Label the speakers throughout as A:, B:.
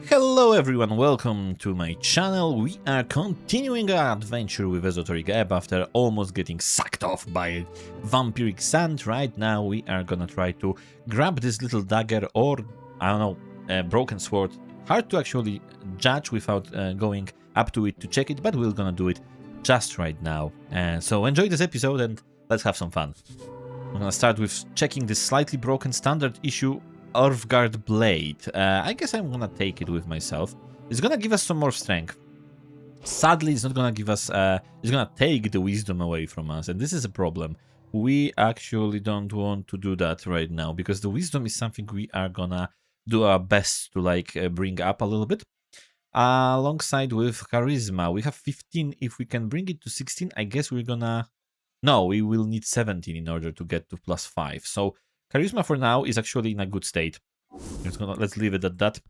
A: Hello everyone, welcome to my channel. We are continuing our adventure with Esoteric Ebb after almost getting sucked off by vampiric sand. Right now we are gonna try to grab this little dagger or, I don't know, a broken sword. Hard to actually judge without going up to it to check it, but we're gonna do it just right now. So enjoy this episode and let's have some fun. I'm gonna start with checking this slightly broken standard issue Earthguard Blade. I guess I'm gonna take it with myself. It's gonna give us some more strength. Sadly, it's not gonna give us... it's gonna take the wisdom away from us, and this is a problem. We actually don't want to do that right now, because the wisdom is something we are gonna do our best to, like, bring up a little bit. Alongside with Charisma, we have 15. If we can bring it to 16, I guess we're gonna... No, we will need 17 in order to get to +5. So Charisma for now is actually in a good state. Let's leave it at that.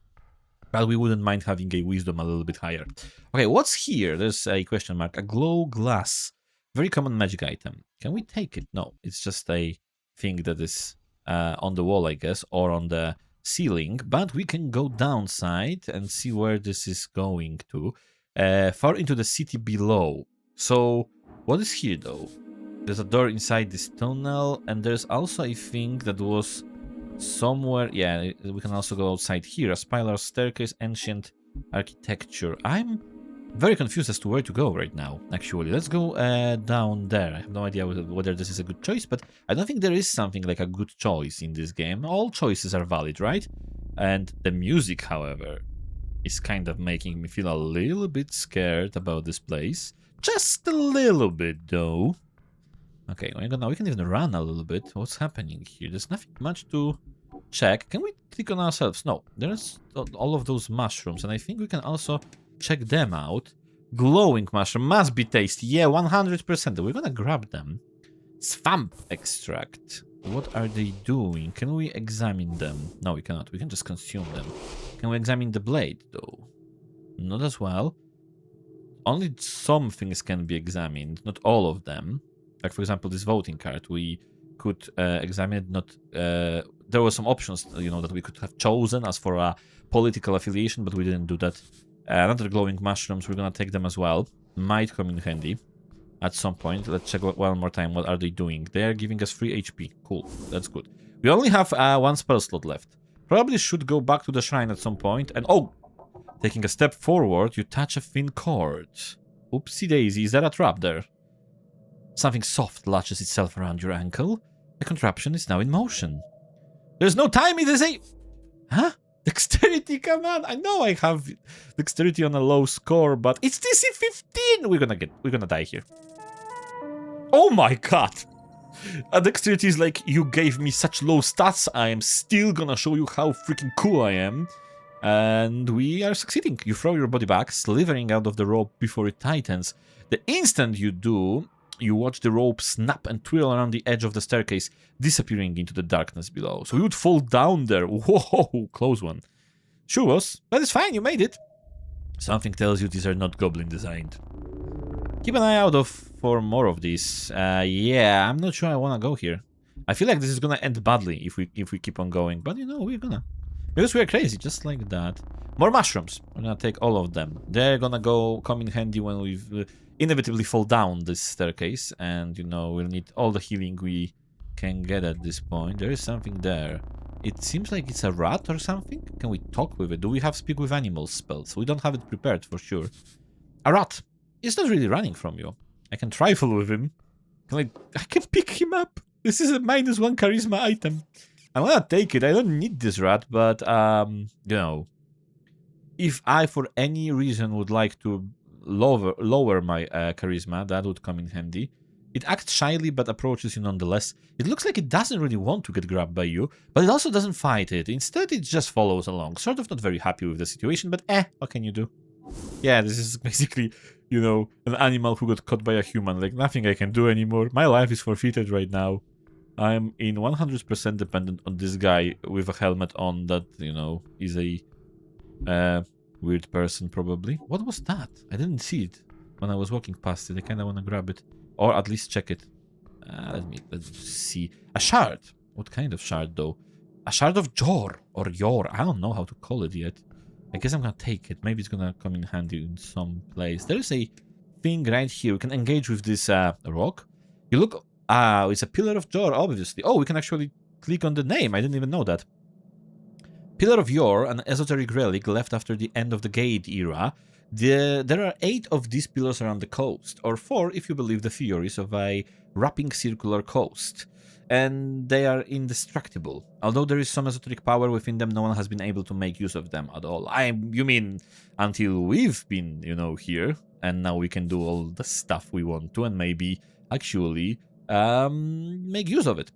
A: But we wouldn't mind having a wisdom a little bit higher. Okay, what's here? There's a question mark. A glow glass. Very common magic item. Can we take it? No, it's just a thing that is on the wall, I guess, or on the ceiling. But we can go downside and see where this is going to. Far into the city below. So, what is here though? There's a door inside this tunnel, and there's also a thing that was somewhere... Yeah, we can also go outside here. A spiral staircase, ancient architecture. I'm very confused as to where to go right now, actually. Let's go down there. I have no idea whether this is a good choice, but I don't think there is something like a good choice in this game. All choices are valid, right? And the music, however, is kind of making me feel a little bit scared about this place. Just a little bit, though. Okay, we can even run a little bit. What's happening here? There's nothing much to check. Can we click on ourselves? No, there's all of those mushrooms, and I think we can also check them out. Glowing mushroom must be tasty. Yeah, 100%. We're gonna grab them. Swamp extract. What are they doing? Can we examine them? No, we cannot. We can just consume them. Can we examine the blade, though? Not as well. Only some things can be examined, not all of them. Like, for example, this voting card, we could examine it. Not there were some options, you know, that we could have chosen as for a political affiliation, but we didn't do that. Another glowing mushrooms, we're gonna take them as well. Might come in handy at some point. Let's check one more time. What are they doing? They are giving us free HP. Cool, that's good. We only have one spell slot left. Probably should go back to the shrine at some point. And oh, taking a step forward, you touch a thin cord. Oopsie daisy, is there a trap there? Something soft latches itself around your ankle. The contraption is now in motion. There's no time, it is a... Huh? Dexterity, come on! I know I have dexterity on a low score, but it's DC 15! We're gonna die here. Oh my god! Dexterity is like, you gave me such low stats, I am still gonna show you how freaking cool I am. And we are succeeding. You throw your body back, slithering out of the rope before it tightens. The instant you do... You watch the rope snap and twirl around the edge of the staircase, disappearing into the darkness below. So we would fall down there. Whoa, close one. Sure was, but it's fine, you made it. Something tells you these are not goblin designed. Keep an eye out for more of these. Yeah, I'm not sure I want to go here. I feel like this is gonna end badly if we keep on going, but you know, we're gonna. Because we're crazy, just like that. More mushrooms. We're gonna take all of them. They're gonna come in handy when we've inevitably fall down this staircase, and you know, we'll need all the healing we can get at this point. There is something there. It seems like it's a rat or something. Can we talk with it? Do we have speak with animals spells? We don't have it prepared for sure. A rat. It's not really running from you. I can trifle with him. I can pick him up. This is a -1 charisma item. I wanna take it. I don't need this rat, but you know, if I for any reason would like to lower my charisma, that would come in handy. It acts shyly but approaches you nonetheless. It looks like it doesn't really want to get grabbed by you, but it also doesn't fight it. Instead, it just follows along. Sort of not very happy with the situation, but what can you do? Yeah, this is basically, you know, an animal who got caught by a human. Like, nothing I can do anymore. My life is forfeited right now. I'm in 100% dependent on this guy with a helmet on that, you know, is a weird person, probably. What was that? I didn't see it when I was walking past it. I kind of want to grab it. Or at least check it. Let's see. A shard. What kind of shard, though? A shard of Jor. Or Yor. I don't know how to call it yet. I guess I'm gonna take it. Maybe it's gonna come in handy in some place. There is a thing right here. We can engage with this rock. You look... it's a pillar of Jor, obviously. Oh, we can actually click on the name. I didn't even know that. Pillar of Yor, an esoteric relic left after the end of the Gate era. There are 8 of these pillars around the coast, or 4 if you believe the theories of a wrapping circular coast. And they are indestructible. Although there is some esoteric power within them, no one has been able to make use of them at all. You mean until we've been, here, and now we can do all the stuff we want to, and maybe actually make use of it.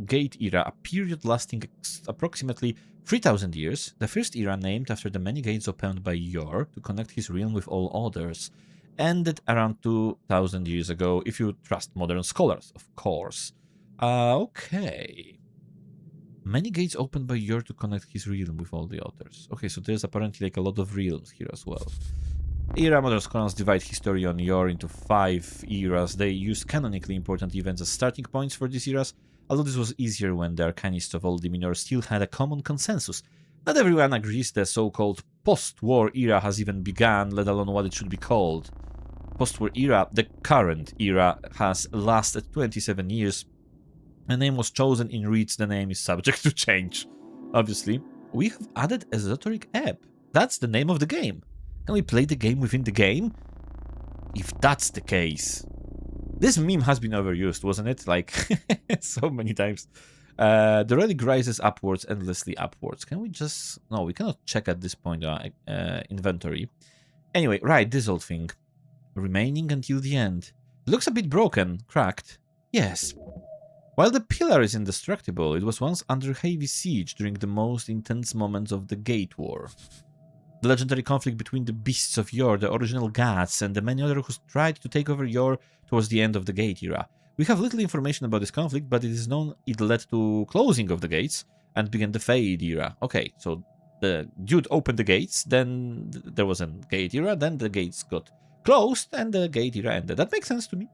A: Gate era, a period lasting approximately 3,000 years, the first era named after the many gates opened by Yor to connect his realm with all others, ended around 2,000 years ago, if you trust modern scholars, of course. Okay. Many gates opened by Yor to connect his realm with all the others. Okay, so there's apparently like a lot of realms here as well. Era modern scholars divide history on Yor into 5 eras. They use canonically important events as starting points for these eras, although this was easier when the arcanists of all the minor still had a common consensus. Not everyone agrees the so-called post-war era has even begun, let alone what it should be called. Post-war era, the current era, has lasted 27 years. A name was chosen in which the name is subject to change. Obviously, we have added Esoteric Ebb. That's the name of the game. Can we play the game within the game? If that's the case... This meme has been overused, wasn't it? Like, so many times. The relic rises upwards, endlessly upwards. Can we just... No, we cannot check at this point our inventory. Anyway, right, this old thing. Remaining until the end. It looks a bit broken, cracked. Yes. While the pillar is indestructible, it was once under heavy siege during the most intense moments of the Gate War. The legendary conflict between the beasts of Yor, the original gods, and the many others who tried to take over Yor towards the end of the Gate era. We have little information about this conflict, but it is known it led to closing of the gates and began the Fade era. Okay, so the dude opened the gates, then there was a Gate era, then the gates got closed, and the Gate era ended. That makes sense to me.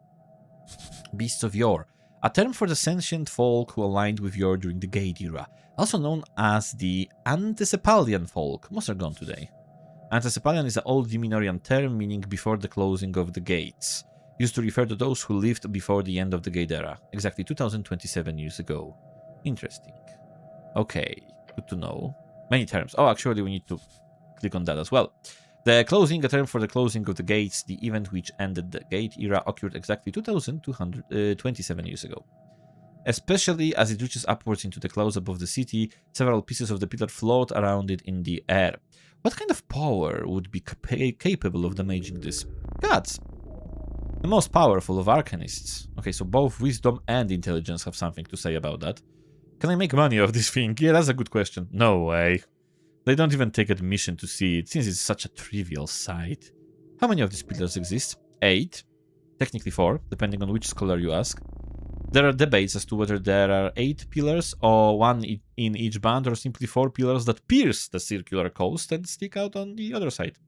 A: Beasts of Yor, a term for the sentient folk who aligned with Yor during the Gate era, also known as the Antisepalian folk. Most are gone today. Antisepalian is an old Diminorian term meaning before the closing of the gates, used to refer to those who lived before the end of the Gate era, exactly 2027 years ago. Interesting. Okay, good to know. Many terms. Oh, actually, we need to click on that as well. The closing, a term for the closing of the gates, the event which ended the Gate era, occurred exactly 2,227 years ago. Especially as it reaches upwards into the clouds above the city, several pieces of the pillar float around it in the air. What kind of power would be capable of damaging this? Gods. The most powerful of arcanists. Okay, so both wisdom and intelligence have something to say about that. Can I make money off this thing? Yeah, that's a good question. No way. They don't even take admission to see it, since it's such a trivial sight. How many of these pillars exist? 8. Technically 4, depending on which scholar you ask. There are debates as to whether there are 8 pillars, or 1 in each band, or simply 4 pillars that pierce the circular coast and stick out on the other side.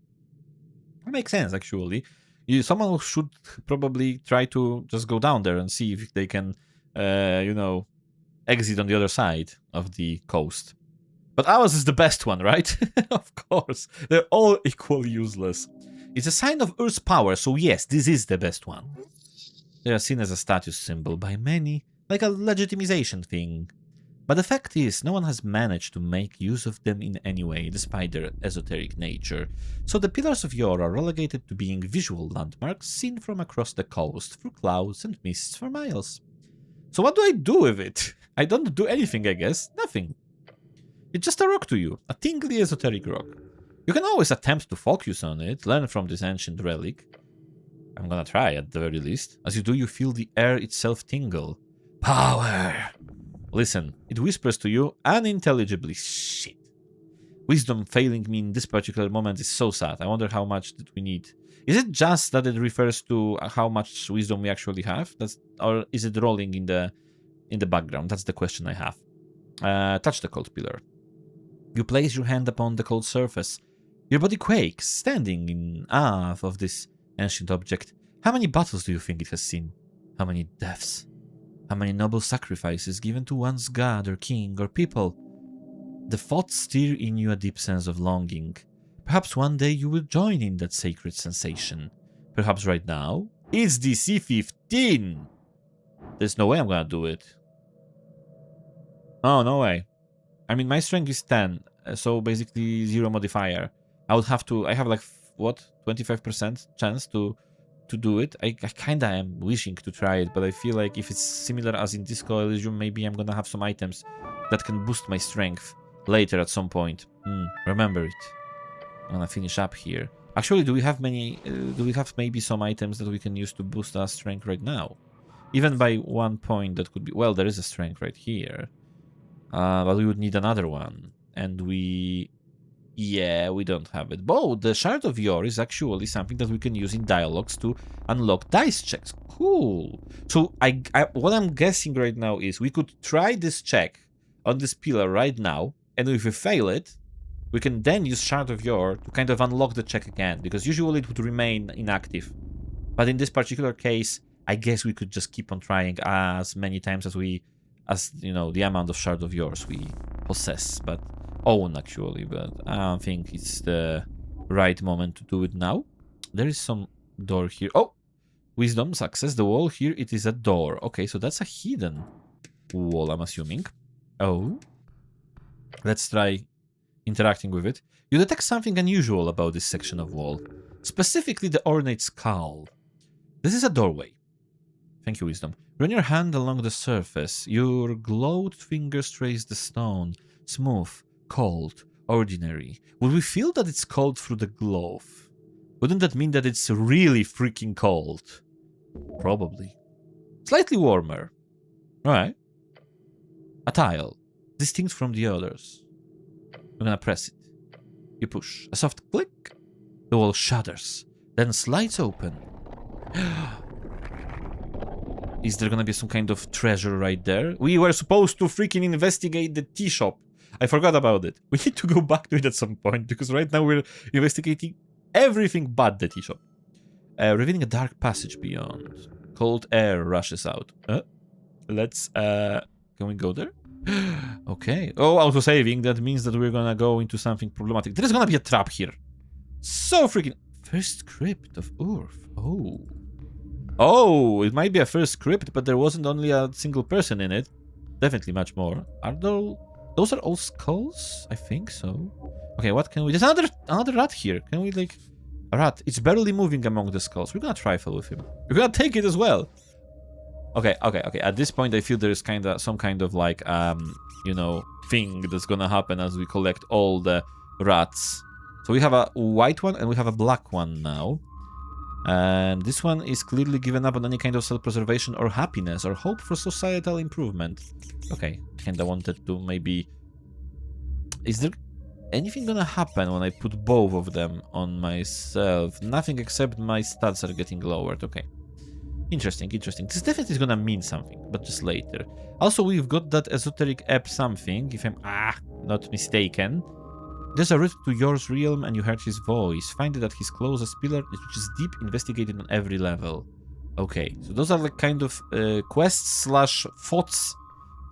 A: That makes sense, actually. Someone should probably try to just go down there and see if they can, exit on the other side of the coast. But ours is the best one, right? Of course. They're all equally useless. It's a sign of Earth's power, so yes, this is the best one. They are seen as a status symbol by many, like a legitimization thing. But the fact is, no one has managed to make use of them in any way, despite their esoteric nature. So the Pillars of Yor are relegated to being visual landmarks seen from across the coast through clouds and mists for miles. So what do I do with it? I don't do anything, I guess. Nothing. It's just a rock to you, a tingly esoteric rock. You can always attempt to focus on it, learn from this ancient relic. I'm gonna try at the very least. As you do, you feel the air itself tingle. Power! Listen, it whispers to you unintelligibly. Shit. Wisdom failing me in this particular moment is so sad. I wonder how much did we need. Is it just that it refers to how much wisdom we actually have? Or is it rolling in the background? That's the question I have. Touch the cold pillar. You place your hand upon the cold surface. Your body quakes, standing in awe of this ancient object. How many battles do you think it has seen? How many deaths? How many noble sacrifices given to one's god or king or people? The thoughts stir in you a deep sense of longing. Perhaps one day you will join in that sacred sensation. Perhaps right now, it's DC 15! There's no way I'm gonna do it. Oh, no way. I mean, my strength is 10, so basically 0 modifier. I would have to... I have like, what? 25% chance to do it. I kinda am wishing to try it, but I feel like if it's similar as in Disco Elysium, maybe I'm gonna have some items that can boost my strength later at some point. Remember it. I'm gonna finish up here. Actually, do we have maybe some items that we can use to boost our strength right now? Even by 1 point, that could be... Well, there is a strength right here. But we would need another one. And we... Yeah, we don't have it. But the Shard of Yore is actually something that we can use in dialogs to unlock dice checks. Cool. So what I'm guessing right now is we could try this check on this pillar right now, and if we fail it, we can then use Shard of Yore to kind of unlock the check again, because usually it would remain inactive. But in this particular case, I guess we could just keep on trying as many times as you know, the amount of Shard of Yours we possess, but own actually, but I don't think it's the right moment to do it now. There is some door here. Oh, wisdom, success. The wall here, it is a door. Okay, so that's a hidden wall, I'm assuming. Oh, let's try interacting with it. You detect something unusual about this section of wall, specifically the ornate skull. This is a doorway. Thank you, wisdom. Run your hand along the surface. Your gloved fingers trace the stone. Smooth, cold, ordinary. Would we feel that it's cold through the glove? Wouldn't that mean that it's really freaking cold? Probably. Slightly warmer. Alright. A tile. Distinct from the others. I'm gonna press it. You push. A soft click. The wall shudders. Then slides open. Is there gonna be some kind of treasure right there? We were supposed to freaking investigate the tea shop. I forgot about it. We need to go back to it at some point, because right now we're investigating everything but the tea shop. Revealing a dark passage beyond. Cold air rushes out. Let's, can we go there? Okay. Oh, auto-saving. That means that we're gonna go into something problematic. There's gonna be a trap here. So freaking... First crypt of Urf. Oh. Oh, it might be a first crypt, but there wasn't only a single person in it. Definitely much more. Are those are all skulls? I think so. Okay, what can we... There's another rat here. Can we, like... A rat. It's barely moving among the skulls. We're gonna trifle with him. We're gonna take it as well. Okay. At this point, I feel there is some kind of, like, you know, thing that's gonna happen as we collect all the rats. So we have a white one and we have a black one now. And this one is clearly given up on any kind of self-preservation or happiness or hope for societal improvement. Okay, kinda wanted to maybe... Is there anything gonna happen when I put both of them on myself? Nothing except my stats are getting lowered. Okay. Interesting. This definitely is gonna mean something, but just later. Also, we've got that Esoteric Ebb something, if I'm not mistaken. There's a route to Yore's realm and you heard his voice. Find it at his closest pillar, which is deep, investigated on every level. Okay, so those are like kind of quests / thoughts.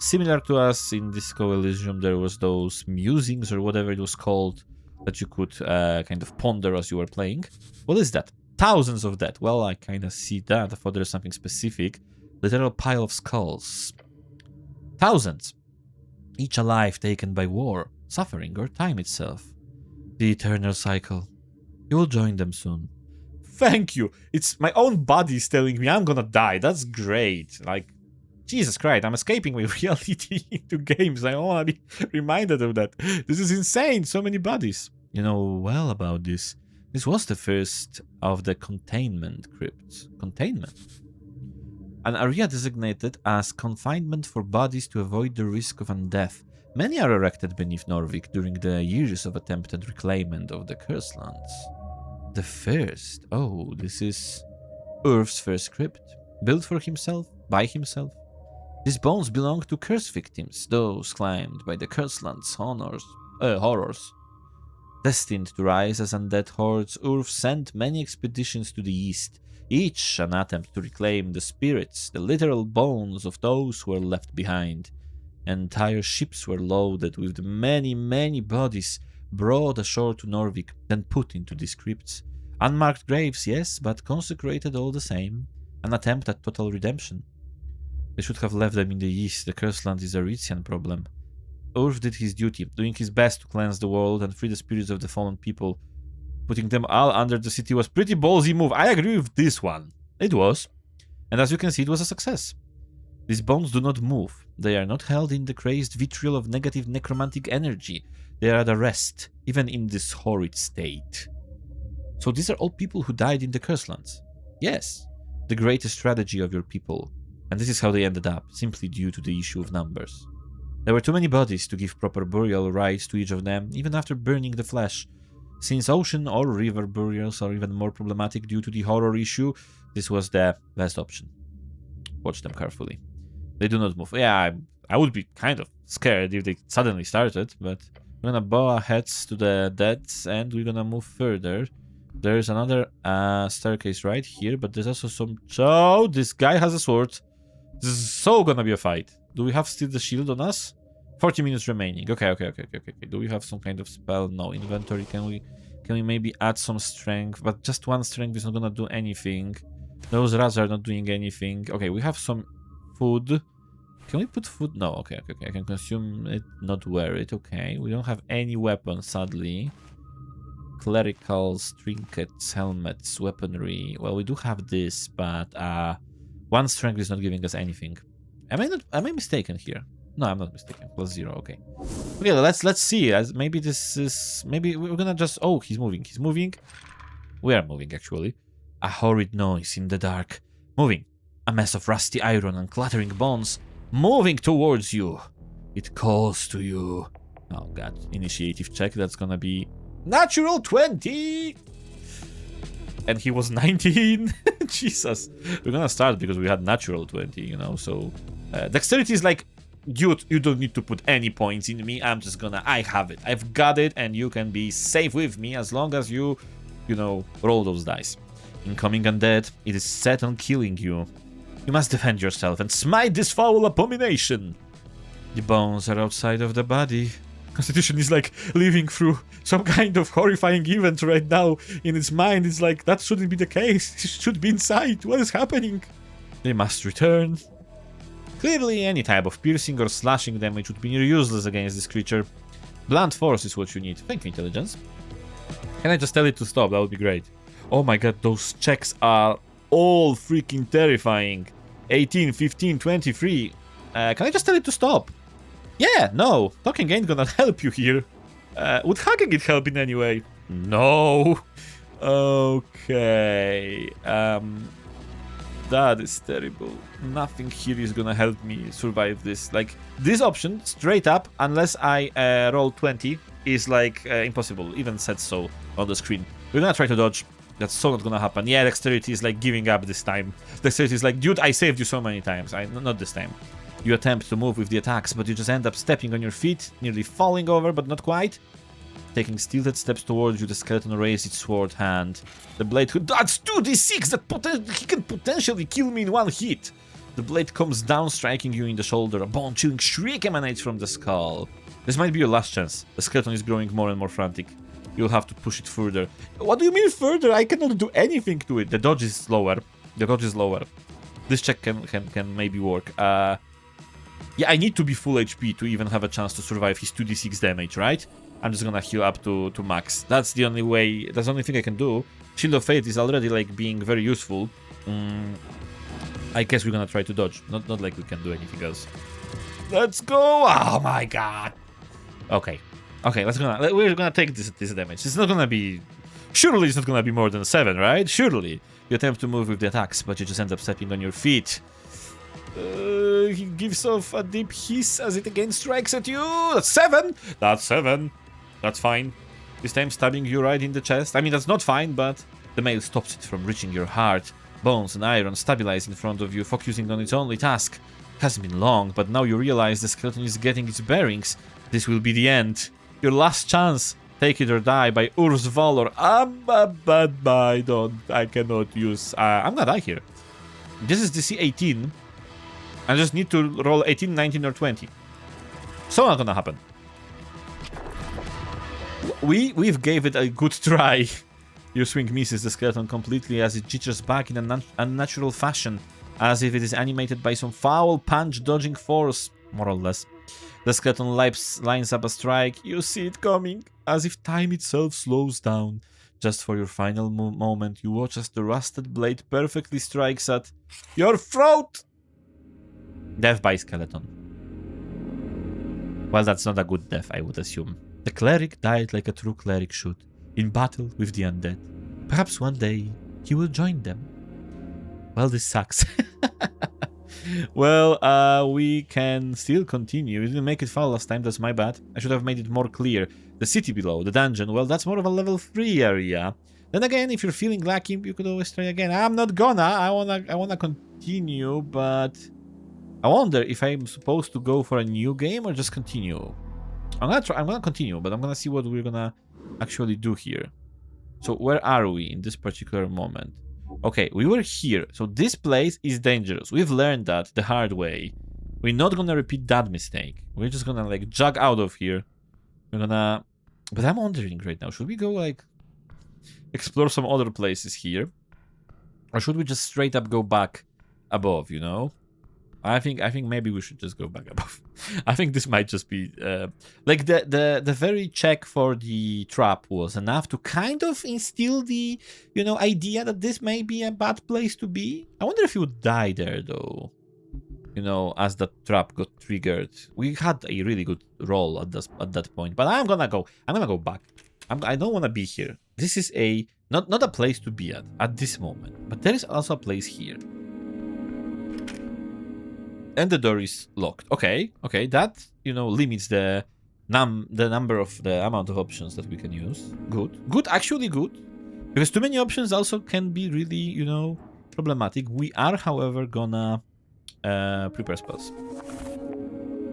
A: Similar to us in Disco Elysium, there was those musings or whatever it was called that you could kind of ponder as you were playing. What is that? Thousands of that. Well, I kind of see that. I thought there was something specific. Literal pile of skulls. Thousands. Each alive taken by war, suffering, or time itself. The eternal cycle. You will join them soon. Thank you! It's my own body's telling me I'm gonna die. That's great. Like, Jesus Christ, I'm escaping my reality into games. I don't want to be reminded of that. This is insane. So many bodies. You know well about this. This was the first of the containment crypts. Containment? An area designated as confinement for bodies to avoid the risk of undeath. Many are erected beneath Norvik during the years of attempted reclaimment of the Cursed Lands. The first? Oh, this is Urf's first crypt. Built for himself, by himself. These bones belong to curse victims, those climbed by the Cursed Lands horrors. Destined to rise as undead hordes, Urf sent many expeditions to the east, each an attempt to reclaim the spirits, the literal bones of those who were left behind. Entire ships were loaded with the many bodies brought ashore to Norvik, then put into these crypts. Unmarked graves, yes, but consecrated all the same. An attempt at total redemption. They should have left them in the east. The Cursed Land is a Ritzian problem. Urf did his duty, doing his best to cleanse the world and free the spirits of the fallen people. Putting them all under the city was pretty ballsy move. I agree with this one. It was. And as you can see, it was a success. These bones do not move. They are not held in the crazed vitriol of negative necromantic energy. They are at rest, even in this horrid state. So these are all people who died in the Cursed Lands. Yes, the greatest tragedy of your people. And this is how they ended up, simply due to the issue of numbers. There were too many bodies to give proper burial rites to each of them, even after burning the flesh. Since ocean or river burials are even more problematic due to the horror issue, this was the best option. Watch them carefully. They do not move. Yeah, I would be kind of scared if they suddenly started, but we're gonna bow our heads to the deads and we're gonna move further. There's another staircase right here, but there's also some... Oh, this guy has a sword. This is so gonna be a fight. Do we have still the shield on us? 40 minutes remaining. Okay. Do we have some kind of spell? No. Inventory. Can we maybe add some strength? But just one strength is not gonna do anything. Those rats are not doing anything. Okay, we have some food. Can we put food? No. Okay. I can consume it, not wear it. Okay. We don't have any weapons, sadly. Clericals, trinkets, helmets, weaponry. Well, we do have this, but one strength is not giving us anything. Am I mistaken here? No, I'm not mistaken. +0, okay. Okay, let's see. As maybe this is... Maybe we're gonna just... Oh, he's moving. We are moving, actually. A horrid noise in the dark. Moving. A mess of rusty iron and clattering bones. Moving towards you. It calls to you. Oh, God. Initiative check. That's gonna be... Natural 20! And he was 19. Jesus. We're gonna start because we had natural 20, you know, so... dexterity is like... Dude, you don't need to put any points in me. I'm just gonna... I have it. I've got it, and you can be safe with me as long as you know, roll those dice. Incoming undead, it is set on killing you. You must defend yourself and smite this foul abomination. The bones are outside of the body. Constitution is like living through some kind of horrifying event right now. In its mind, it's like, that shouldn't be the case. It should be inside. What is happening? They must return. Clearly, any type of piercing or slashing damage would be near useless against this creature. Blunt force is what you need. Thank you, intelligence. Can I just tell it to stop? That would be great. Oh my god, those checks are all freaking terrifying. 18, 15, 23. Can I just tell it to stop? Yeah, no. Talking ain't gonna help you here. Would hugging it help in any way? No. Okay. That is terrible. Nothing here is gonna help me survive this. Like, this option, straight up, unless I roll 20, is like impossible. Even said so on the screen. We're gonna try to dodge. That's so not gonna happen. Yeah, dexterity is like giving up this time. Dexterity is like, dude, I saved you so many times. Not this time. You attempt to move with the attacks, but you just end up stepping on your feet, nearly falling over, but not quite. Taking stilted steps towards you, the skeleton raised its sword hand. The blade... That's 2d6! He can potentially kill me in one hit! The blade comes down, striking you in the shoulder. A bone-chilling shriek emanates from the skull. This might be your last chance. The skeleton is growing more and more frantic. You'll have to push it further. What do you mean further? I cannot do anything to it. The dodge is lower. This check can maybe work. Yeah, I need to be full HP to even have a chance to survive his 2d6 damage, right? I'm just gonna heal up to max. That's the only way, that's the only thing I can do. Shield of Fate is already like being very useful. I guess we're gonna try to dodge. Not like we can do anything else. Let's go! Oh my god! Okay, we're gonna take this damage. It's not gonna be... Surely it's not gonna be more than 7, right? Surely. You attempt to move with the attacks, but you just end up stepping on your feet. He gives off a deep hiss as it again strikes at you. That's 7! That's 7. That's fine. This time stabbing you right in the chest. I mean, that's not fine, but the mail stops it from reaching your heart. Bones and iron stabilize in front of you, focusing on its only task. It hasn't been long, but now you realize the skeleton is getting its bearings. This will be the end. Your last chance. Take it or die by Ur's Valor. I cannot use... I'm gonna die here. This is DC 18. I just need to roll 18, 19, or 20. So not gonna happen. We've gave it a good try. Your swing misses the skeleton completely as it jitters back in an unnatural fashion, as if it is animated by some foul punch-dodging force, more or less. The skeleton lines up a strike. You see it coming, as if time itself slows down. Just for your final moment, you watch as the rusted blade perfectly strikes at your throat! Death by skeleton. Well, that's not a good death, I would assume. The cleric died like a true cleric should, in battle with the undead. Perhaps one day he will join them. Well, this sucks. Well, we can still continue. We didn't make it far last time, that's my bad. I should have made it more clear. The city below, the dungeon, well, that's more of a level 3 area. Then again, if you're feeling lucky, you could always try again. I'm not gonna. I wanna continue, but I wonder if I'm supposed to go for a new game or just continue. I'm gonna continue, but I'm gonna see what we're gonna actually do here. So where are we in this particular moment? Okay, we were here. So this place is dangerous. We've learned that the hard way. We're not gonna repeat that mistake. We're just gonna like jog out of here. We're gonna... But I'm wondering right now, should we go like explore some other places here? Or should we just straight up go back above, you know? I think maybe we should just go back above. I think this might just be like the very check for the trap was enough to kind of instill the, you know, idea that this may be a bad place to be. I wonder if you would die there though, you know, as the trap got triggered. We had a really good roll at that point, but I'm gonna go back. I don't want to be here. This is a not a place to be at this moment, but there is also a place here. And the door is locked. Okay, that, you know, limits the number of the amount of options that we can use. Good, actually good. Because too many options also can be really, you know, problematic. We are, however, gonna prepare spells.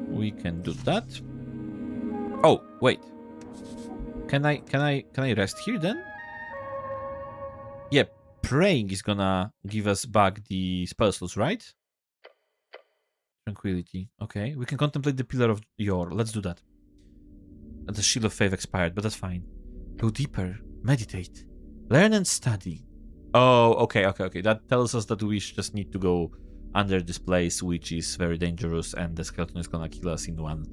A: We can do that. Oh, wait. Can I rest here then? Yeah, praying is gonna give us back the spell slots, right? Tranquility. Okay, we can contemplate the Pillar of Yor. Let's do that. The Shield of Faith expired, but that's fine. Go deeper. Meditate. Learn and study. Oh, okay. That tells us that we just need to go under this place, which is very dangerous, and the skeleton is gonna kill us in one,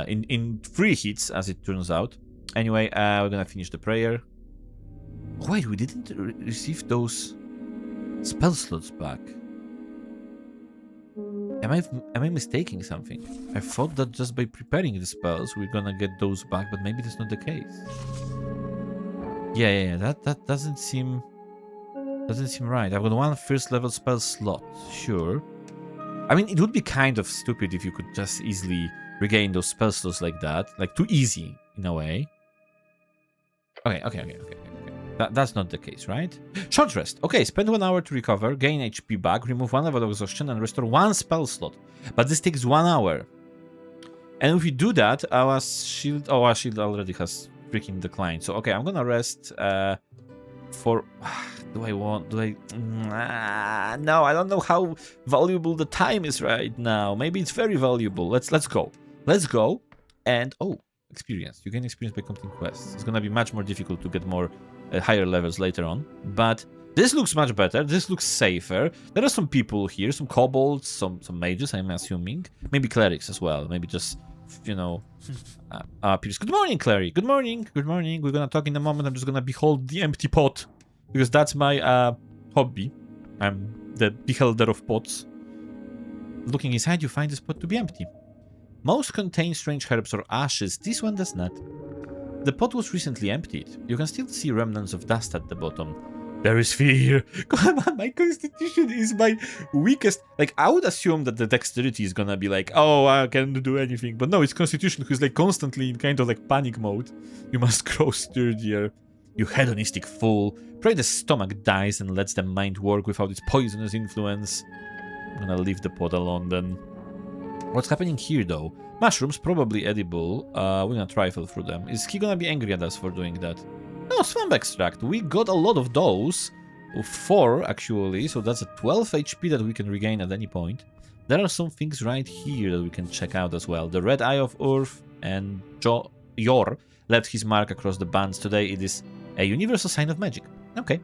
A: in 3 hits, as it turns out. Anyway, we're gonna finish the prayer. Wait, we didn't receive those spell slots back. Am I mistaking something? I thought that just by preparing the spells we're gonna get those back, but maybe that's not the case. Yeah, that doesn't seem right. I've got 1 first level spell slot, sure. I mean, it would be kind of stupid if you could just easily regain those spell slots like that, like too easy in a way. Okay. That's not the case, right? Short rest. Okay, spend 1 hour to recover, gain HP back, remove 1 level of exhaustion, and restore 1 spell slot. But this takes 1 hour. And if we do that, our shield... Oh, our shield already has freaking declined. So, okay, I'm gonna rest for... No, I don't know how valuable the time is right now. Maybe it's very valuable. Let's go. Let's go. And... Oh, experience. You gain experience by completing quests. It's gonna be much more difficult to get more... higher levels later on, but this looks much better. This looks safer. There are some people here, some kobolds, some mages, I'm assuming, maybe clerics as well, maybe just, you know, peers. Good morning, Cleric. Good morning. We're gonna talk in a moment. I'm just gonna behold the empty pot because that's my hobby. I'm the beholder of pots. Looking inside, you find this pot to be empty. Most contain strange herbs or ashes. This one does not. The pot was recently emptied. You can still see remnants of dust at the bottom. There is fear. Come on, my constitution is my weakest. Like, I would assume that the dexterity is gonna be like, oh, I can't do anything. But no, it's constitution who's like constantly in kind of like panic mode. You must grow sturdier. You hedonistic fool. Pray the stomach dies and lets the mind work without its poisonous influence. I'm gonna leave the pot alone then. What's happening here though? Mushrooms, probably edible. We're gonna trifle through them. Is he gonna be angry at us for doing that? No, swamp extract. We got a lot of those. 4 actually, so that's a 12 HP that we can regain at any point. There are some things right here that we can check out as well. The Red Eye of Earth and Yor left his mark across the bands. Today it is a universal sign of magic. Okay.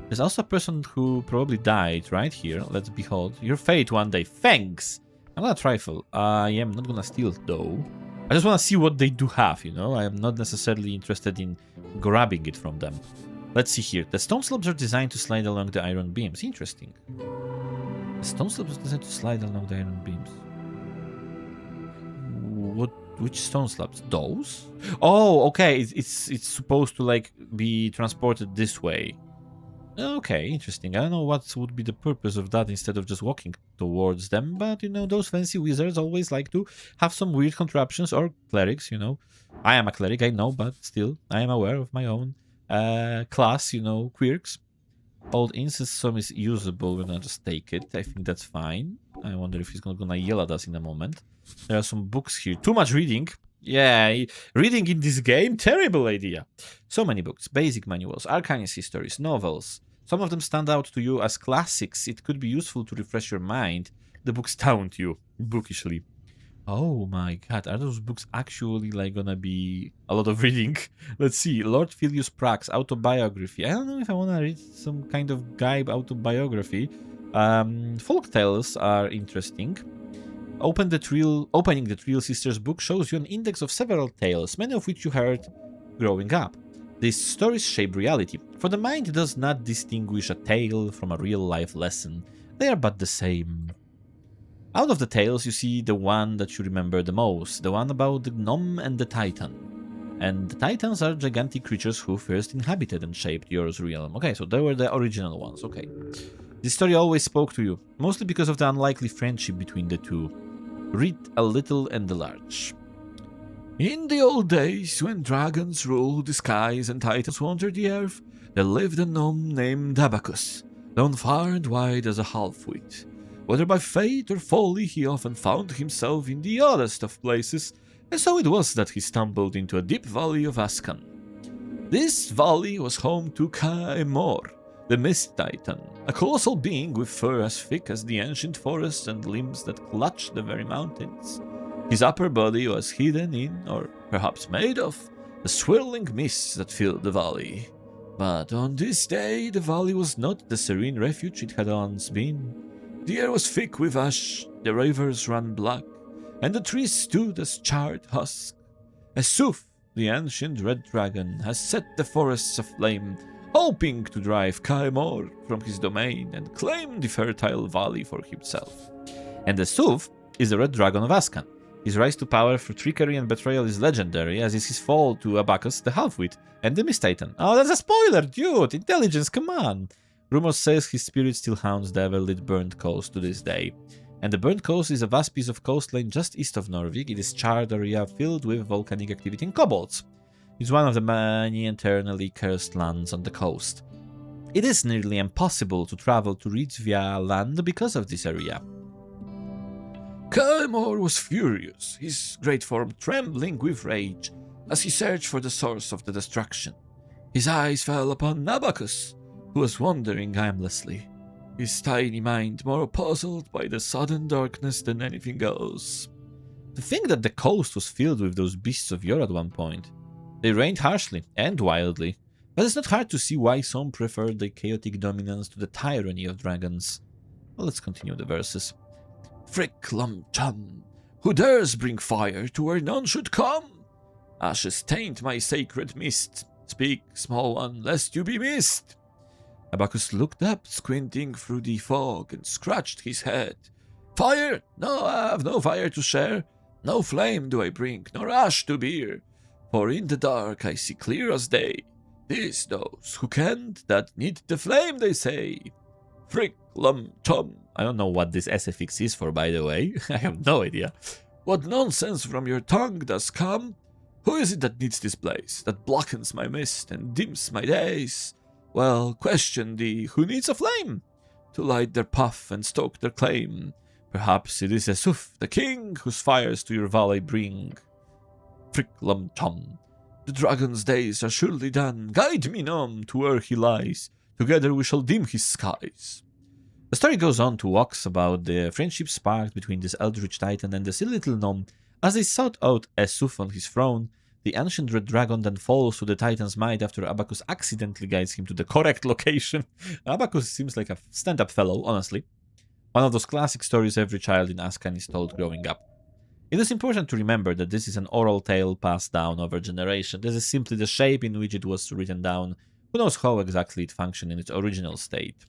A: There's also a person who probably died right here. Let's behold your fate one day. Thanks! I'm gonna trifle. I am not gonna steal though. I just wanna see what they do have, you know? I am not necessarily interested in grabbing it from them. Let's see here. The stone slabs are designed to slide along the iron beams. Interesting. The stone slabs are designed to slide along the iron beams. Which stone slabs? Those? Oh, okay. It's supposed to like be transported this way. Okay, interesting. I don't know what would be the purpose of that instead of just walking towards them, but you know, those fancy wizards always like to have some weird contraptions, or clerics, you know. I am a cleric, I know, but still, I am aware of my own class, you know, quirks. Old incense some is usable. We're gonna just take it. I think that's fine. I wonder if he's gonna yell at us in a moment. There are some books here. Too much reading. Yeah, reading in this game, terrible idea. So many books, basic manuals, arcanist histories, novels. Some of them stand out to you as classics. It could be useful to refresh your mind. The books taunt you, bookishly. Oh my god, are those books actually like gonna be a lot of reading? Let's see, Lord Filius Prax's autobiography. I don't know if I wanna read some kind of guy autobiography. Folk tales are interesting. Opening the Trill Sisters book shows you an index of several tales, many of which you heard growing up. These stories shape reality, for the mind does not distinguish a tale from a real-life lesson. They are but the same. Out of the tales, you see the one that you remember the most, the one about the gnome and the titan. And the titans are gigantic creatures who first inhabited and shaped Yoru's realm. Okay, so they were the original ones, okay. This story always spoke to you, mostly because of the unlikely friendship between the two. Read a little and a large. In the old days, when dragons ruled the skies and titans wandered the earth, there lived a gnome named Abacus, known far and wide as a half-wit. Whether by fate or folly, he often found himself in the oddest of places, and so it was that he stumbled into a deep valley of Ascan. This valley was home to Caemor, the Mist Titan, a colossal being with fur as thick as the ancient forests and limbs that clutch the very mountains. His upper body was hidden in, or perhaps made of, the swirling mists that filled the valley. But on this day, the valley was not the serene refuge it had once been. The air was thick with ash, the rivers ran black, and the trees stood as charred husks. Esuf, the ancient red dragon, has set the forests aflame, hoping to drive Caemor from his domain and claim the fertile valley for himself. And Esuf is the red dragon of Ascan. His rise to power through trickery and betrayal is legendary, as is his fall to Abacus the Half-Wit and the Mist Titan. Oh, that's a spoiler, dude! Intelligence, come on! Rumors says his spirit still haunts the ever-lit Burnt Coast to this day. And the Burnt Coast is a vast piece of coastline just east of Norvik. It is charred area filled with volcanic activity and kobolds. It's one of the many eternally cursed lands on the coast. It is nearly impossible to travel to reach via land because of this area. Caemor was furious, his great form trembling with rage, as he searched for the source of the destruction. His eyes fell upon Abacus, who was wandering aimlessly, his tiny mind more puzzled by the sudden darkness than anything else. To think that the coast was filled with those beasts of yore at one point. They reigned harshly and wildly, but it's not hard to see why some preferred the chaotic dominance to the tyranny of dragons. Well, let's continue the verses. Frick Chum, who dares bring fire to where none should come? Ashes taint my sacred mist. Speak, small one, lest you be missed. Abacus looked up, squinting through the fog, and scratched his head. Fire? No, I have no fire to share. No flame do I bring, nor ash to bear. For in the dark I see clear as day. 'Tis those who can't that need the flame, they say. Frick Chum. I don't know what this SFX is for, by the way. I have no idea. What nonsense from your tongue does come? Who is it that needs this place, that blackens my mist and dims my days? Well, question thee, who needs a flame? To light their path and stoke their claim. Perhaps it is Esuf, the king, whose fires to your valley bring. Frick Chum. The dragon's days are surely done. Guide me, gnome, to where he lies. Together we shall dim his skies. The story goes on to wax about the friendship sparked between this eldritch titan and the silly little gnome as they sought out Esuf on his throne. The ancient red dragon then falls to the Titan's might after Abacus accidentally guides him to the correct location. Abacus seems like a stand-up fellow, honestly. One of those classic stories every child in Ascan is told growing up. It is important to remember that this is an oral tale passed down over generations. This is simply the shape in which it was written down. Who knows how exactly it functioned in its original state.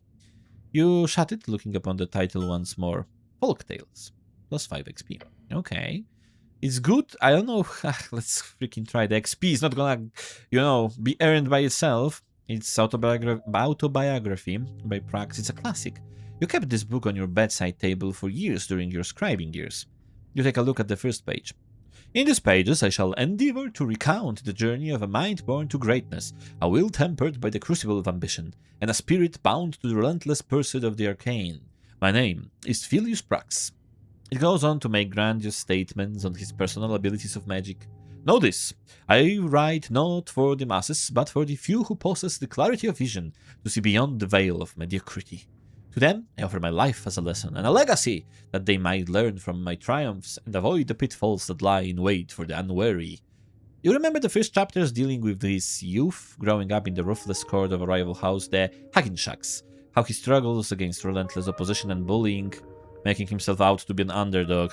A: You shut it, looking upon the title once more. Folk Tales. Plus 5 XP. Okay. It's good. I don't know. Let's freaking try. The XP is not gonna, be earned by itself. It's autobiography by Prax. It's a classic. You kept this book on your bedside table for years during your scribing years. You take a look at the first page. In these pages, I shall endeavor to recount the journey of a mind born to greatness, a will tempered by the crucible of ambition, and a spirit bound to the relentless pursuit of the arcane. My name is Filius Prax. It goes on to make grandiose statements on his personal abilities of magic. Know this, I write not for the masses, but for the few who possess the clarity of vision to see beyond the veil of mediocrity. To them, I offer my life as a lesson and a legacy that they might learn from my triumphs and avoid the pitfalls that lie in wait for the unwary. You remember the first chapters dealing with this youth growing up in the ruthless court of a rival house, the Hagenshacks, how he struggles against relentless opposition and bullying, making himself out to be an underdog.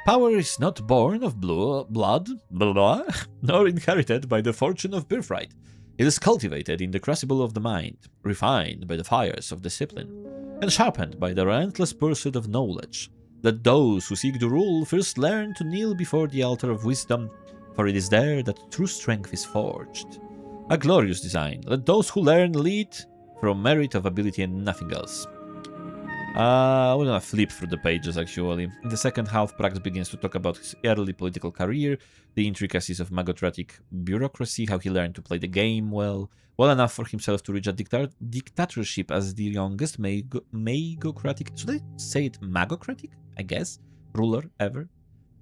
A: Power is not born of blood, nor inherited by the fortune of birthright. It is cultivated in the crucible of the mind, refined by the fires of discipline, and sharpened by the relentless pursuit of knowledge. Let those who seek to rule first learn to kneel before the altar of wisdom, for it is there that true strength is forged. A glorious design. Let those who learn lead from merit of ability and nothing else. We're gonna flip through the pages, actually. In the second half, Prax begins to talk about his early political career, the intricacies of magocratic bureaucracy, how he learned to play the game well enough for himself to reach a dictatorship as the youngest magocratic, should I say it magocratic? I guess, ruler ever.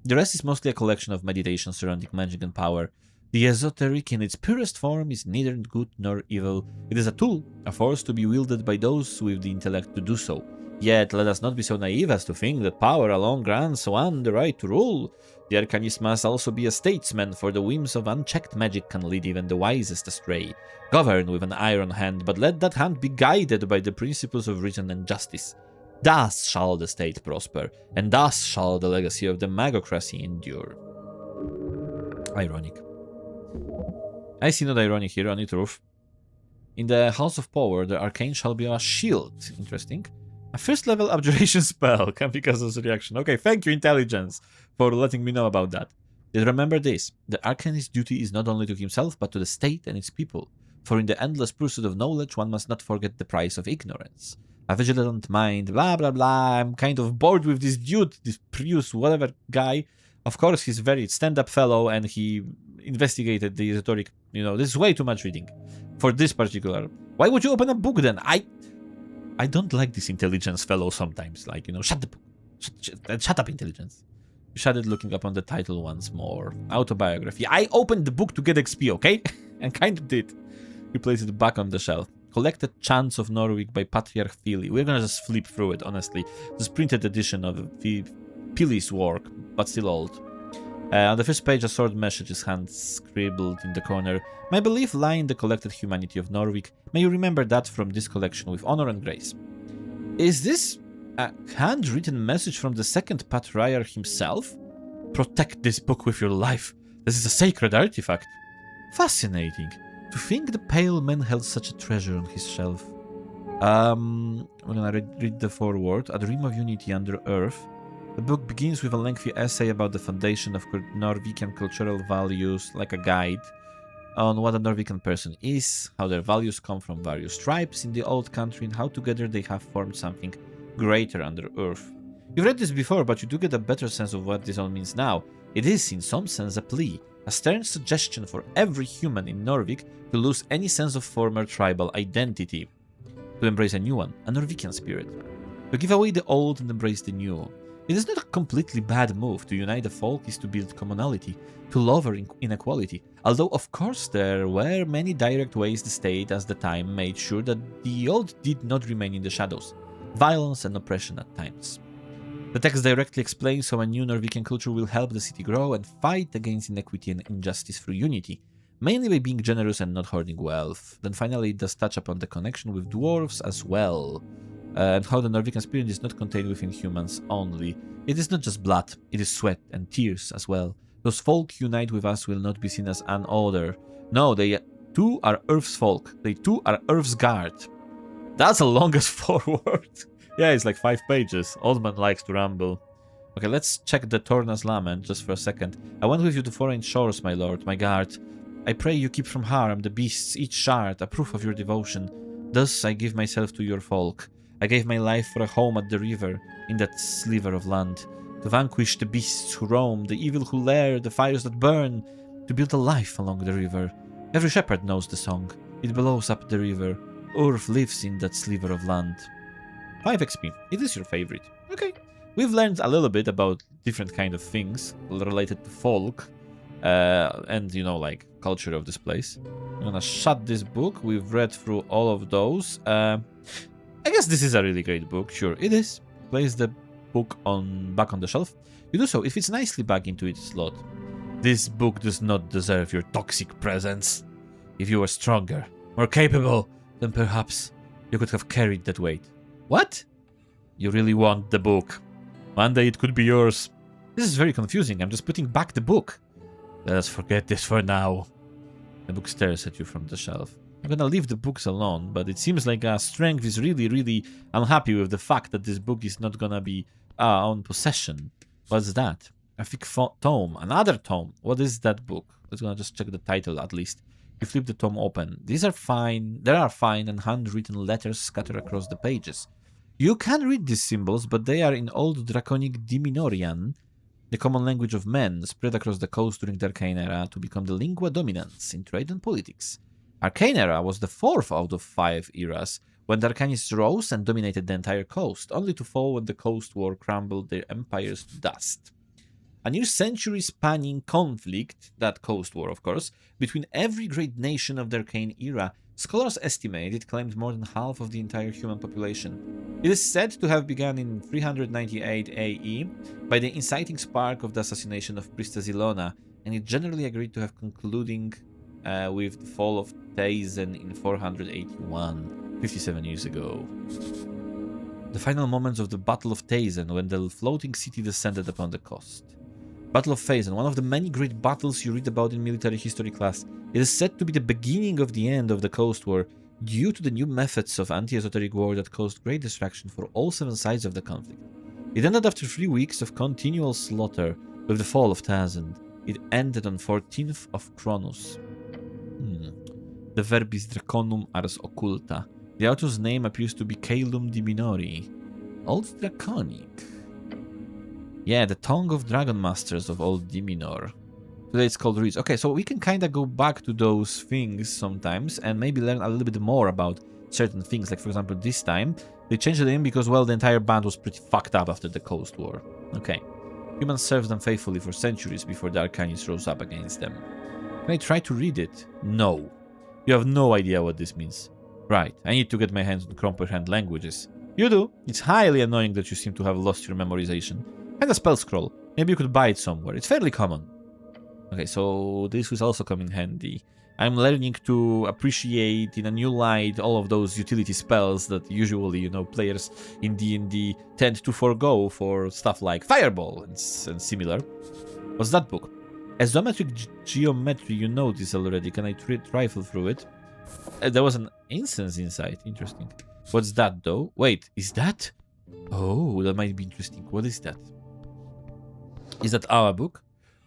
A: The rest is mostly a collection of meditations surrounding magic and power. The esoteric in its purest form is neither good nor evil. It is a tool, a force to be wielded by those with the intellect to do so. Yet let us not be so naive as to think that power alone grants one the right to rule. The arcanist must also be a statesman, for the whims of unchecked magic can lead even the wisest astray. Govern with an iron hand, but let that hand be guided by the principles of reason and justice. Thus shall the state prosper, and thus shall the legacy of the magocracy endure. Ironic. I see not ironic here, only truth. In the House of Power, the arcane shall be a shield. Interesting. A first level abjuration spell can be cast as a reaction. Okay, thank you, intelligence, for letting me know about that. Yet remember this, the arcanist's duty is not only to himself, but to the state and its people. For in the endless pursuit of knowledge, one must not forget the price of ignorance. A vigilant mind, blah blah blah, I'm kind of bored with this dude, this Prius, whatever guy. Of course, he's very stand-up fellow, and he investigated the esoteric, this is way too much reading. For this particular, why would you open a book then? I don't like this intelligence fellow sometimes, like, shut the book. Shut up, intelligence. You shut it looking up on the title once more. Autobiography. I opened the book to get XP, okay? And kind of did. You place it back on the shelf. Collected Chants of Norwich by Patriarch Fili. We're gonna just flip through it, honestly. This printed edition of Fili's work, but still old. On the first page, a short message is hand-scribbled in the corner. My belief lie in the collected humanity of Norwich. May you remember that from this collection with honor and grace. Is this a handwritten message from the second Patriarch himself? Protect this book with your life. This is a sacred artifact. Fascinating. To think the pale man held such a treasure on his shelf. I'm gonna read the foreword. A dream of unity under earth. The book begins with a lengthy essay about the foundation of Norwegian cultural values, like a guide on what a Norwegian person is, how their values come from various tribes in the old country, and how together they have formed something greater under earth. You've read this before, but you do get a better sense of what this all means now. It is, in some sense, a plea, a stern suggestion for every human in Norwich to lose any sense of former tribal identity, to embrace a new one, a Norwegian spirit, to give away the old and embrace the new. It is not a completely bad move. To unite the folk is to build commonality, to lower inequality, although of course there were many direct ways the state at the time made sure that the old did not remain in the shadows, violence and oppression at times. The text directly explains how a new Norwegian culture will help the city grow and fight against inequity and injustice through unity, mainly by being generous and not hoarding wealth. Then finally it does touch upon the connection with dwarves as well, and how the Norwegian spirit is not contained within humans only. It is not just blood, it is sweat and tears as well. Those folk unite with us will not be seen as an order. No, they too are Earth's folk. They too are Earth's guard. That's the longest forward. Yeah, it's like 5 pages. Oldman likes to ramble. Okay, let's check the Torna's lament just for a second. I went with you to foreign shores, my lord, my guard. I pray you keep from harm the beasts, each shard, a proof of your devotion. Thus I give myself to your folk. I gave my life for a home at the river, in that sliver of land, to vanquish the beasts who roam, the evil who lair, the fires that burn, to build a life along the river. Every shepherd knows the song. It blows up the river. Urf lives in that sliver of land. 5 XP. It is your favorite. Okay. We've learned a little bit about different kind of things related to folk, and, you know, like, culture of this place. I'm gonna shut this book. We've read through all of those. I guess this is a really great book. Sure, it is. Place the book back on the shelf. You do so. It fits nicely back into its slot. This book does not deserve your toxic presence. If you were stronger, more capable, then perhaps you could have carried that weight. What? You really want the book. One day it could be yours. This is very confusing. I'm just putting back the book. Let us forget this for now. The book stares at you from the shelf. I'm gonna leave the books alone, but it seems like Strength is really unhappy with the fact that this book is not gonna be on possession. What's that? A thick tome. Another tome. What is that book? Let's gonna just check the title at least. You flip the tome open. These are fine. There are fine and handwritten letters scattered across the pages. You can read these symbols, but they are in Old Draconic Diminorian, the common language of men, spread across the coast during the Arcane Era to become the lingua dominans in trade and politics. Arcane Era was the 4th out of 5 eras, when the Arcanists rose and dominated the entire coast, only to fall when the Coast War crumbled their empires to dust. A near century-spanning conflict, that Coast War of course, between every great nation of the Arcane Era, scholars estimate it claimed more than half of the entire human population. It is said to have begun in 398 AE by the inciting spark of the assassination of Priestess Ilona, and it generally agreed to have concluding with the fall of Taizen in 481, 57 years ago. The final moments of the Battle of Taizen, when the floating city descended upon the coast. Battle of Taizen, one of the many great battles you read about in military history class, it is said to be the beginning of the end of the Coast War, due to the new methods of anti-esoteric war that caused great distraction for all 7 sides of the conflict. It ended after 3 weeks of continual slaughter, with the fall of Taizen. It ended on 14th of Cronus. The verbis draconum ars occulta. The author's name appears to be Calum Diminori. Old Draconic. Yeah, the tongue of Dragon Masters of Old Diminor. Today it's called Reads. Okay, so we can kind of go back to those things sometimes and maybe learn a little bit more about certain things. Like, for example, this time, they changed the name because, well, the entire band was pretty fucked up after the Coast War. Okay. Humans served them faithfully for centuries before the Arcanists rose up against them. Can I try to read it? No. You have no idea what this means. Right, I need to get my hands on comprehend languages. You do. It's highly annoying that you seem to have lost your memorization. And a spell scroll. Maybe you could buy it somewhere. It's fairly common. Okay, so this will also come in handy. I'm learning to appreciate in a new light all of those utility spells that usually, you know, players in D&D tend to forego for stuff like Fireball and similar. What's that book? Isometric geometry, you know this already. Can I trifle through it? There was an incense inside. Interesting. What's that, though? Wait, is that? Oh, that might be interesting. What is that? Is that our book?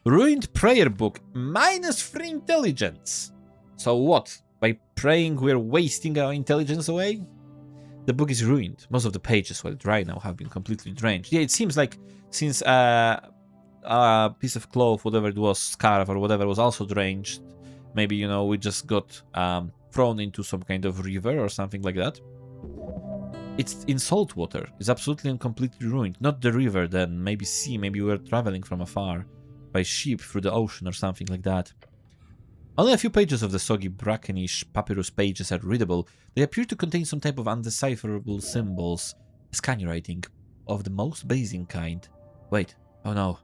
A: Ruined prayer book. -3 intelligence. So what? By praying we're wasting our intelligence away? The book is ruined. Most of the pages, while dry now, have been completely drenched. Yeah, it seems like since a piece of cloth, whatever it was, scarf or whatever, was also drenched. Maybe, you know, we just got thrown into some kind of river or something like that. It's in salt water. It's absolutely and completely ruined. Not the river then, maybe sea, maybe we were traveling from afar by ship through the ocean or something like that. Only a few pages of the soggy, brackenish papyrus pages are readable. They appear to contain some type of undecipherable symbols. Scan writing. of the most basic kind. Wait, oh no.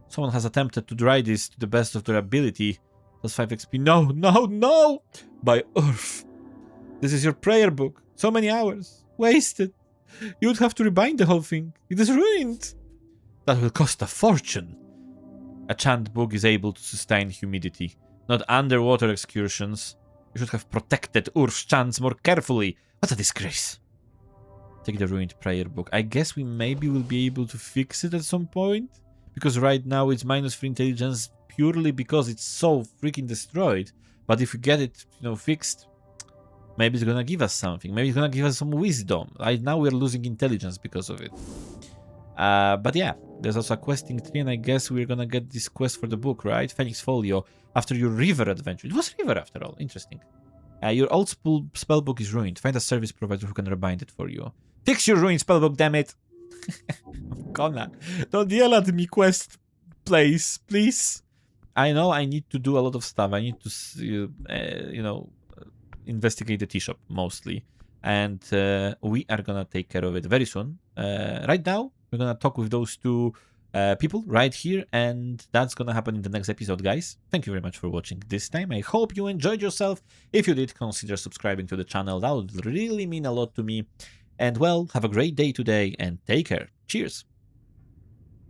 A: Someone has attempted to dry this to the best of their ability. Plus 5 XP. No, no, no! By Earth. This is your prayer book. So many hours. Wasted. You would have to rebind the whole thing. It is ruined. That will cost a fortune. A chant book is able to sustain humidity. Not underwater excursions. You should have protected Urf's chants more carefully. What a disgrace. Take the ruined prayer book. I guess we maybe will be able to fix it at some point. Because right now it's -3 intelligence purely because it's so freaking destroyed. But if we get it, fixed, maybe it's gonna give us something. Maybe it's gonna give us some wisdom. Right now we're losing intelligence because of it. But yeah, there's also a questing tree, and I guess we're gonna get this quest for the book, right? Phoenix Folio, after your river adventure. It was river after all. Interesting. Your old spellbook is ruined. Find a service provider who can rebind it for you. Fix your ruined spellbook, damn it! I'm gonna. Don't yell at me, quest place, please. I know I need to do a lot of stuff. I need to, investigate the tea shop mostly. And we are gonna take care of it very soon. Right now, we're gonna talk with those two people right here, and that's gonna happen in the next episode, guys. Thank you very much for watching this time. I hope you enjoyed yourself. If you did, consider subscribing to the channel. That would really mean a lot to me. And well, have a great day today, and take care. Cheers!